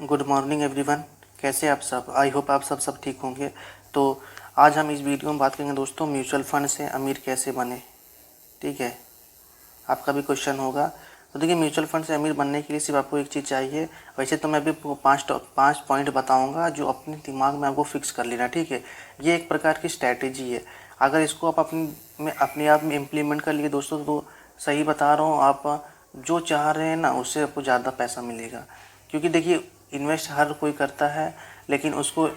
Good morning everyone. कैसे आप सब? आई होप आप सब ठीक होंगे। तो आज हम इस वीडियो में बात करेंगे दोस्तों, म्यूचुअल फंड से अमीर कैसे बने। ठीक है, आपका भी क्वेश्चन होगा। तो देखिए, म्यूचुअल फंड से अमीर बनने के लिए सिर्फ आपको एक चीज़ चाहिए। वैसे तो मैं अभी पाँच पॉइंट बताऊंगा जो अपने दिमाग में आपको फिक्स कर लेना। ठीक है, ये एक प्रकार की स्ट्रैटेजी है। अगर इसको आप अपने आप में इम्प्लीमेंट कर लिए दोस्तों, तो सही बता रहा हूँ, आप जो चाह रहे हैं ना उससे आपको ज़्यादा पैसा मिलेगा। क्योंकि देखिए, इन्वेस्ट हर कोई करता है, लेकिन उसको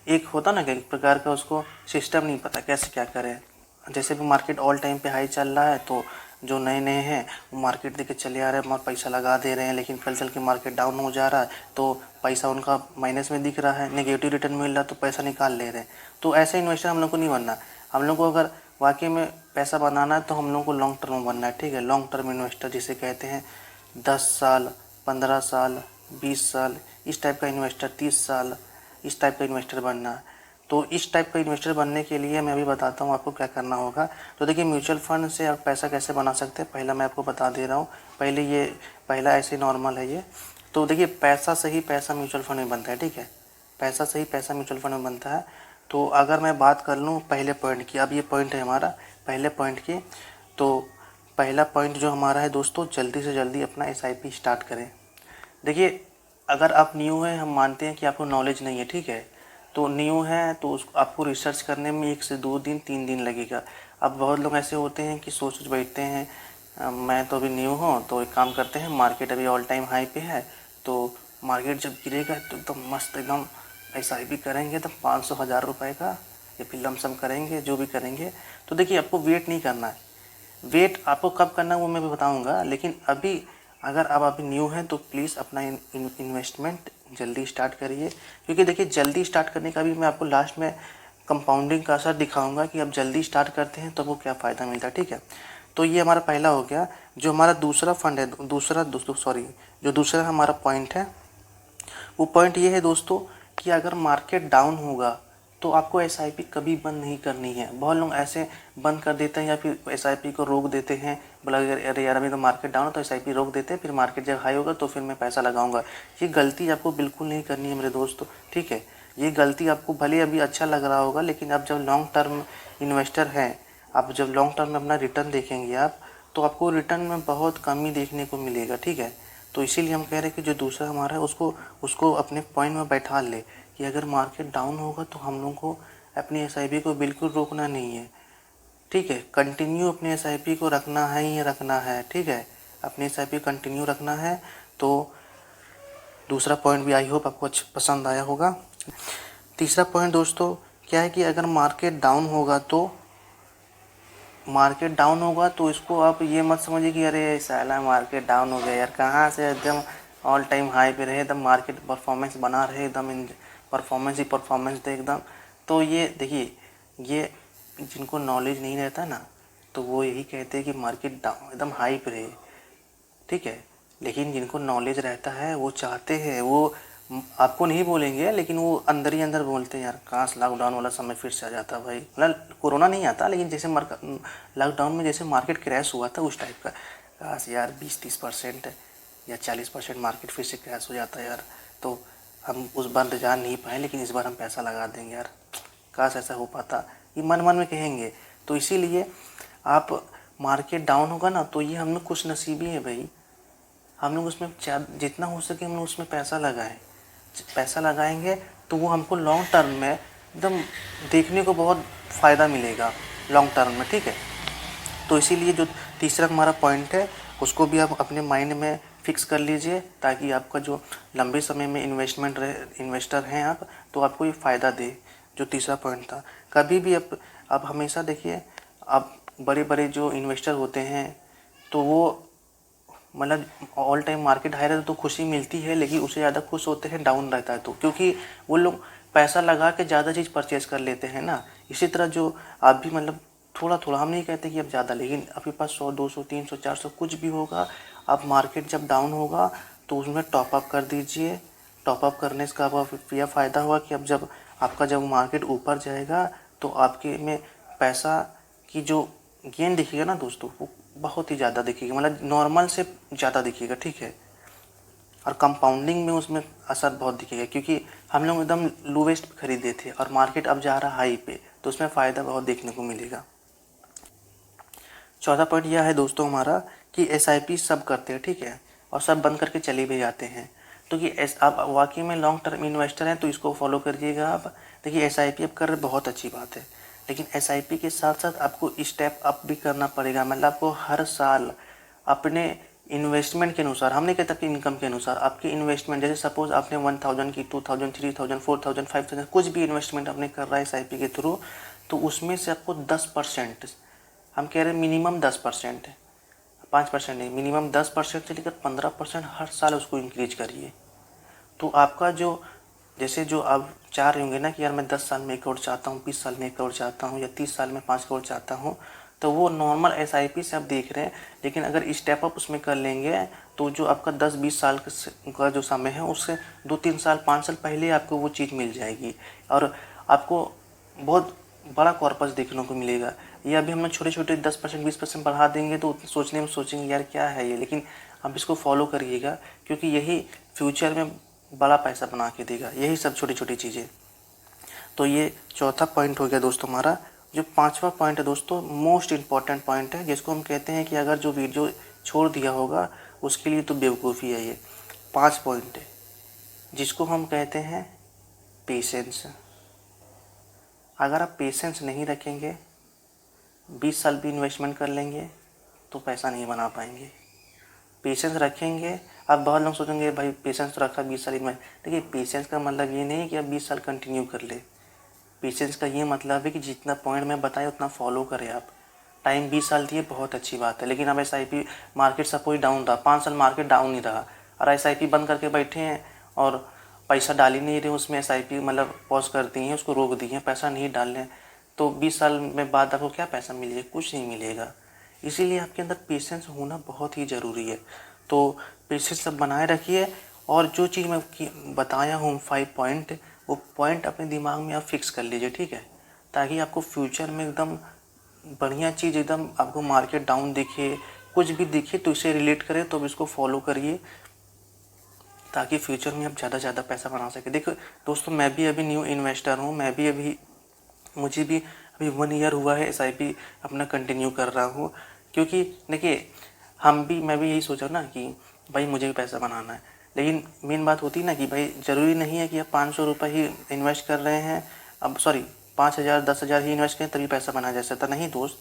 एक होता ना कि एक प्रकार का उसको सिस्टम नहीं पता कैसे क्या करें। जैसे भी मार्केट ऑल टाइम पे हाई चल रहा है, तो जो नए नए हैं वो मार्केट देके चले आ रहे हैं और पैसा लगा दे रहे हैं, लेकिन कल चल के मार्केट डाउन हो जा रहा है तो पैसा उनका माइनस में दिख रहा है, नेगेटिव रिटर्न मिल रहा है तो पैसा निकाल ले रहे हैं। तो ऐसे इन्वेस्टर हम लोग को नहीं बनना। हम लोग को अगर वाकई में पैसा बनाना है तो हम लोग को लॉन्ग टर्म में बनना है। ठीक है, लॉन्ग टर्म इन्वेस्टर जिसे कहते हैं, 10 साल, 15 साल, 20 साल, इस टाइप का इन्वेस्टर, 30 साल, इस टाइप का इन्वेस्टर बनना है। तो इस टाइप का इन्वेस्टर बनने के लिए मैं अभी बताता हूँ आपको क्या करना होगा। तो देखिए, म्यूचुअल फंड से आप पैसा कैसे बना सकते हैं, पहला मैं आपको बता दे रहा हूँ। पहला ऐसे नॉर्मल है ये। तो देखिए, पैसा से ही पैसा म्यूचुअल फंड में बनता है। ठीक है, पैसा से ही पैसा म्यूचुअल फंड में बनता है। तो अगर मैं बात कर लूँ पहले पॉइंट की, अब ये पॉइंट है हमारा पहले पॉइंट की। तो पहला पॉइंट जो हमारा है दोस्तों, जल्दी से जल्दी अपना SIP स्टार्ट करें। देखिए, अगर आप न्यू हैं, हम मानते हैं कि आपको नॉलेज नहीं है। ठीक है, तो न्यू है तो आपको रिसर्च करने में 1 से 2 दिन 3 दिन लगेगा। अब बहुत लोग ऐसे होते हैं कि सोच बैठते हैं, मैं तो अभी न्यू हूँ तो एक काम करते हैं, मार्केट अभी ऑल टाइम हाई पे है, तो मार्केट जब गिरेगा तो एकदम मस्त, एकदम SIP करेंगे तो 500 हज़ार रुपये का, या फिर लमसम करेंगे, जो भी करेंगे। तो देखिए, आपको वेट नहीं करना है। वेट आपको कब करना है वो मैं भी बताऊंगा, लेकिन अभी अगर आप अभी न्यू हैं तो प्लीज़ अपना इन्वेस्टमेंट जल्दी स्टार्ट करिए। क्योंकि देखिए, जल्दी स्टार्ट करने का भी मैं आपको लास्ट में कंपाउंडिंग का असर दिखाऊंगा कि आप जल्दी स्टार्ट करते हैं तो आपको क्या फ़ायदा मिलता है। ठीक है, तो ये हमारा पहला हो गया। जो हमारा दूसरा फंड है, जो दूसरा हमारा पॉइंट है, वो पॉइंट ये है दोस्तों कि अगर मार्केट डाउन होगा तो आपको SIP कभी बंद नहीं करनी है। बहुत लोग ऐसे बंद कर देते हैं या फिर SIP को रोक देते हैं, बोला अरे यार अभी तो मार्केट डाउन है तो SIP रोक देते हैं, फिर मार्केट जब हाई होगा तो फिर मैं पैसा लगाऊंगा। ये गलती आपको बिल्कुल नहीं करनी है मेरे दोस्तों। ठीक है, ये गलती आपको भले अभी अच्छा लग रहा होगा, लेकिन आप जब लॉन्ग टर्म इन्वेस्टर हैं, आप जब लॉन्ग टर्म में अपना रिटर्न देखेंगे आप, तो आपको रिटर्न में बहुत कमी देखने को मिलेगा। ठीक है, तो इसीलिए हम कह रहे हैं कि जो दूसरा हमारा है उसको उसको अपने पॉइंट में बैठा ले कि अगर मार्केट डाउन होगा तो हम लोग को अपनी SIP को बिल्कुल रोकना नहीं है। ठीक है, कंटिन्यू अपने SIP को रखना है ही रखना है। ठीक है, अपनी SIP कंटिन्यू रखना है। तो दूसरा पॉइंट भी आई होप आपको अच्छा पसंद आया होगा। तीसरा पॉइंट दोस्तों क्या है कि अगर मार्केट डाउन होगा तो इसको आप ये मत समझिए कि अरे साला मार्केट डाउन हो गया यार, कहाँ से, एकदम ऑल टाइम हाई पे रहे, एकदम मार्केट परफॉर्मेंस बना रहे, एकदम परफॉर्मेंस ही परफॉर्मेंस दे एकदम। तो ये देखिए, ये जिनको नॉलेज नहीं रहता ना, तो वो यही कहते हैं कि मार्केट डाउन एकदम हाई पे रहे। ठीक है, लेकिन जिनको नॉलेज रहता है वो चाहते हैं, वो आपको नहीं बोलेंगे, लेकिन वो अंदर ही अंदर बोलते हैं यार काश लॉकडाउन वाला समय फिर से आ जाता भाई। मतलब कोरोना नहीं आता, लेकिन जैसे लॉकडाउन में जैसे मार्केट क्रैश हुआ था उस टाइप का, काश यार 20-30% या 40% मार्केट फिर से क्रैश हो जाता यार, तो हम उस बार जान नहीं पाए, लेकिन इस बार हम पैसा लगा देंगे यार, काश ऐसा हो पाता, ये मन मन में कहेंगे। तो इसीलिए आप, मार्केट डाउन होगा ना तो ये हम लोग खुश नसीबी है भाई, हम लोग उसमें जितना हो सके हम लोग उसमें पैसा लगाएं। पैसा लगाएंगे तो वो हमको लॉन्ग टर्म में एकदम देखने को बहुत फ़ायदा मिलेगा लॉन्ग टर्म में। ठीक है, तो इसीलिए जो तीसरा हमारा पॉइंट है उसको भी आप अपने माइंड में फिक्स कर लीजिए, ताकि आपका जो लंबे समय में इन्वेस्टर हैं आप, तो आपको ये फ़ायदा दे। जो तीसरा पॉइंट था, कभी भी आप हमेशा देखिए, आप बड़े बड़े जो इन्वेस्टर होते हैं तो वो, मतलब ऑल टाइम मार्केट हाई रहता है तो खुशी मिलती है, लेकिन उससे ज़्यादा खुश होते हैं डाउन रहता है तो, क्योंकि वो लोग पैसा लगा के ज़्यादा चीज़ परचेज़ कर लेते हैं ना। इसी तरह जो आप भी, मतलब थोड़ा थोड़ा, हम नहीं कहते कि अब ज़्यादा, लेकिन आपके पास 100, 200, 300, 400 कुछ भी होगा, आप मार्केट जब डाउन होगा तो उसमें टॉपअप कर दीजिए। टॉपअप करने से का यह फ़ायदा हुआ कि अब जब मार्केट ऊपर जाएगा तो आपके में पैसा की जो गेन दिखेगा ना दोस्तों, वो बहुत ही ज़्यादा दिखेगा, मतलब नॉर्मल से ज़्यादा दिखेगा। ठीक है, और कंपाउंडिंग में उसमें असर बहुत दिखेगा, क्योंकि हम लोग एकदम लोवेस्ट पे खरीदे थे और मार्केट अब जा रहा हाई पे, तो उसमें फ़ायदा बहुत देखने को मिलेगा। चौथा पॉइंट यह है दोस्तों हमारा कि एसआईपी सब करते हैं, ठीक है, और सब बंद करके चले भी जाते हैं। तो कि आप वाकई में लॉन्ग टर्म इन्वेस्टर हैं तो इसको फॉलो करिएगा आप। देखिए एसआईपी आप कर रहे बहुत अच्छी बात है, लेकिन एसआईपी के साथ साथ आपको स्टेप अप भी करना पड़ेगा। मतलब आपको हर साल अपने इन्वेस्टमेंट के अनुसार, हम नहीं कहते कि इनकम के अनुसार, आपकी इन्वेस्टमेंट, जैसे सपोज आपने 1000 की, 2000, 3000, 4000, 5000 कुछ भी इन्वेस्टमेंट आपने कर रहा है एसआईपी के थ्रू, तो उसमें से आपको 10%, हम कह रहे हैं मिनिमम 10% है, 5% नहीं, मिनिमम 10% से लेकर 15% हर साल उसको इंक्रीज करिए। तो आपका जो, जैसे जो आप चाह रहे होंगे ना कि यार मैं 10 साल में 1 करोड़ चाहता हूँ, 20 साल में 1 करोड़ चाहता हूँ, या 30 साल में 5 करोड़ चाहता हूँ, तो वो नॉर्मल एसआईपी से आप देख रहे हैं। लेकिन अगर स्टेप अप उसमें कर लेंगे तो जो आपका 10-20 साल का जो समय है उससे 2-3 साल 5 साल पहले आपको वो चीज़ मिल जाएगी और आपको बहुत बड़ा कॉर्पस देखने को मिलेगा। ये अभी हम छोटे छोटे 10% 20% बढ़ा देंगे तो सोचने में सोचेंगे यार क्या है ये, लेकिन आप इसको फॉलो करिएगा, क्योंकि यही फ्यूचर में बड़ा पैसा बना के देगा, यही सब छोटी छोटी चीज़ें। तो ये चौथा पॉइंट हो गया दोस्तों हमारा। जो पांचवा पॉइंट है दोस्तों, मोस्ट इम्पॉर्टेंट पॉइंट है, जिसको हम कहते हैं कि अगर जो वीडियो छोड़ दिया होगा उसके लिए तो बेवकूफ़ी है। ये 5 पॉइंट है जिसको हम कहते हैं पेशेंस। अगर आप पेशेंस नहीं रखेंगे, 20 साल भी इन्वेस्टमेंट कर लेंगे तो पैसा नहीं बना पाएंगे। पेशेंस रखेंगे। अब बहुत लोग सोचेंगे भाई पेशेंस तो रखा 20 साल इन्वेस्ट, देखिए पेशेंस का मतलब ये नहीं कि आप 20 साल कंटिन्यू कर ले। पेशेंस का ये मतलब है कि जितना पॉइंट मैं बताया उतना फॉलो करें आप। टाइम 20 साल दिए बहुत अच्छी बात है, लेकिन अब एसआईपी मार्केट सपोज डाउन रहा, 5 साल मार्केट डाउन ही रहा और एसआईपी बंद करके बैठे हैं और पैसा डाल ही नहीं रहे उसमें, एसआईपी मतलब पॉज कर दी है, उसको रोक दी है, पैसा नहीं डाल रहे, तो 20 साल में बाद आपको क्या पैसा मिलेगा? कुछ नहीं मिलेगा। इसीलिए आपके अंदर पेशेंस होना बहुत ही ज़रूरी है। तो पेशेंस सब बनाए रखिए और जो चीज़ मैं बताया हूँ 5 पॉइंट, वो पॉइंट अपने दिमाग में आप फिक्स कर लीजिए, ठीक है, ताकि आपको फ्यूचर में एकदम बढ़िया चीज़, एकदम आपको मार्केट डाउन दिखे, कुछ भी दिखे तो इसे रिलेट करें, तो इसको फॉलो करिए ताकि फ्यूचर में आप ज़्यादा से ज़्यादा पैसा बना सके। देखो दोस्तों, मैं भी अभी न्यू इन्वेस्टर हूँ, मुझे भी अभी 1 ईयर हुआ है एसआईपी अपना कंटिन्यू कर रहा हूँ, क्योंकि देखिए मैं भी यही सोचा ना कि भाई मुझे भी पैसा बनाना है, लेकिन मेन बात होती है ना कि भाई ज़रूरी नहीं है कि आप 500 रुपये ही इन्वेस्ट कर रहे हैं, अब 5,000 10,000 ही इन्वेस्ट करें तभी पैसा बनाया जा सकता नहीं दोस्त।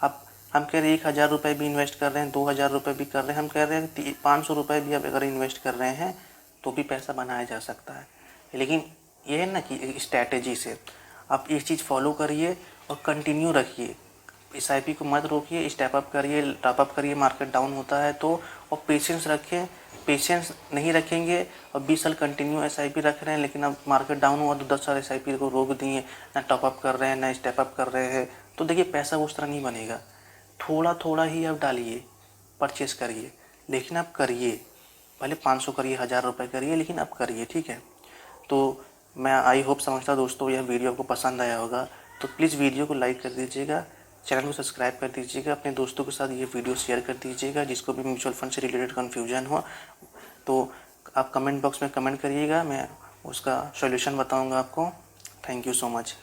अब हम कह रहे हैं 1,000 रुपये भी इन्वेस्ट कर रहे हैं, 2,000 रुपये भी कर रहे हैं, हम कह रहे हैं 500 रुपये भी आप अगर इन्वेस्ट कर रहे हैं तो भी पैसा बनाया जा सकता है। लेकिन ये है ना कि स्ट्रैटेजी से आप एक चीज़ फॉलो करिए और कंटिन्यू रखिए, एसआईपी को मत रोकिए, स्टेप अप करिए, टॉप अप करिए, मार्केट डाउन होता है तो, और पेशेंस रखें। पेशेंस नहीं रखेंगे और 20 साल कंटिन्यू एसआईपी रख रहे हैं, लेकिन अब मार्केट डाउन हुआ तो 10 साल एसआईपी को रोक दिए, ना टॉप अप कर रहे हैं ना स्टेप अप कर रहे हैं, तो देखिए पैसा उस तरह नहीं बनेगा। थोड़ा थोड़ा ही आप डालिए, परचेस करिए, लेकिन आप करिए, भले 500 करिए, 1000 रुपये करिए, लेकिन आप करिए, ठीक है। तो मैं आई होप समझता दोस्तों यह वीडियो आपको पसंद आया होगा, तो प्लीज़ वीडियो को लाइक कर दीजिएगा, चैनल को सब्सक्राइब कर दीजिएगा, अपने दोस्तों के साथ ये वीडियो शेयर कर दीजिएगा जिसको भी म्यूचुअल फंड से रिलेटेड कन्फ्यूजन हो, तो आप कमेंट बॉक्स में कमेंट करिएगा, मैं उसका सॉल्यूशन बताऊंगा आपको। Thank you so much.